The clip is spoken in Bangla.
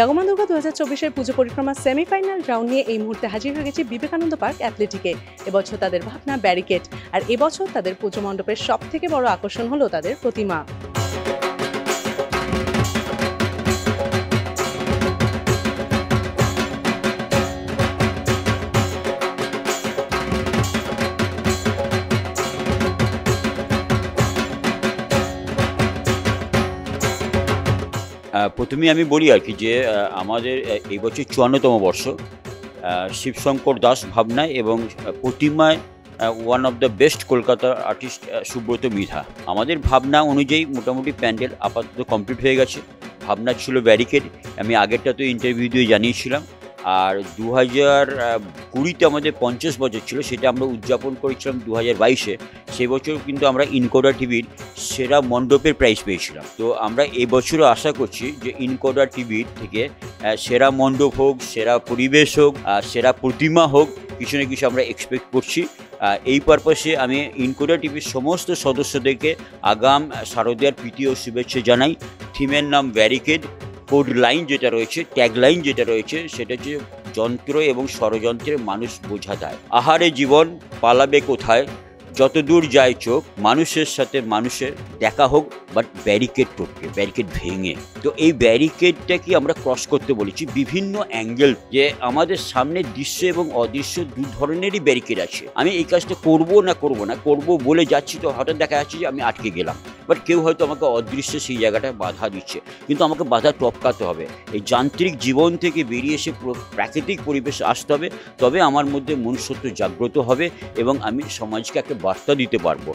জাগমা দুর্গা 2024-এর পুজো পরিক্রমার সেমিফাইনাল রাউন্ড নিয়ে এই মুহূর্তে হাজির হয়ে গেছি বিবেকানন্দ পার্ক অ্যাথলেটিকে। এবছর তাদের ভাবনা ব্যারিকেড, আর এবছর তাদের পুজো মণ্ডপের সবথেকে বড় আকর্ষণ হলো তাদের প্রতিমা। প্রথমে আমি বলি আর কি যে আমাদের এই বছর 54তম বর্ষ। শিবশঙ্কর দাস ভাবনায় এবং প্রতিমায় ওয়ান অফ দ্য বেস্ট কলকাতার আর্টিস্ট সুব্রত মৃধা। আমাদের ভাবনা অনুযায়ী মোটামুটি প্যান্ডেল আপাতত কমপ্লিট হয়ে গেছে। ভাবনা ছিল ব্যারিকেড, আমি আগেরটা তো ইন্টারভিউ দিয়ে জানিয়েছিলাম। আর 2020-তে আমাদের 50 বছর ছিল, সেটা আমরা উদযাপন করেছিলাম 2022-এ। সেই বছর কিন্তু আমরা ইনকোডা টিভির সেরা মণ্ডপের প্রাইজ পেয়েছিলাম। তো আমরা এবছরও আশা করছি যে ইনকোডা টিভির থেকে সেরা মণ্ডপ হোক, সেরা পরিবেশ হোক, সেরা প্রতিমা হোক, কিছু না কিছু আমরা এক্সপেক্ট করছি। এই পারপাসে আমি ইনকোডা টিভির সমস্ত সদস্যদেরকে আগাম শারদীয়ার প্রীতি ও শুভেচ্ছা জানাই। থিমের নাম ব্যারিকেড, কোড লাইন যেটা রয়েছে, ট্যাগ লাইন যেটা রয়েছে, সেটা হচ্ছে যন্ত্র এবং ষড়যন্ত্রের মানুষ বোঝা দেয়। আহারে জীবন পালাবে কোথায়, যত দূর যায় চোখ, মানুষের সাথে মানুষের দেখা হোক, বাট ব্যারিকেড টপকে, ব্যারিকেড ভেঙে। তো এই ব্যারিকেডটাকে আমরা ক্রস করতে বলেছি বিভিন্ন অ্যাঙ্গেল, যে আমাদের সামনে দৃশ্য এবং অদৃশ্য দু ধরনেরই ব্যারিকেড আছে। আমি এই কাজটা করবো না করবো বলে যাচ্ছি, তো হঠাৎ দেখা যাচ্ছে যে আমি আটকে গেলাম। বাট কেউ হয়তো আমাকে অদৃশ্য সেই জায়গাটা বাধা দিচ্ছে, কিন্তু আমাকে বাধা টপকাতে হবে। এই যান্ত্রিক জীবন থেকে বেরিয়ে এসে প্রাকৃতিক পরিবেশে আসতে হবে, তবে আমার মধ্যে মনুষ্যত্ব জাগ্রত হবে এবং আমি সমাজকে একটা বার্তা দিতে পারবো।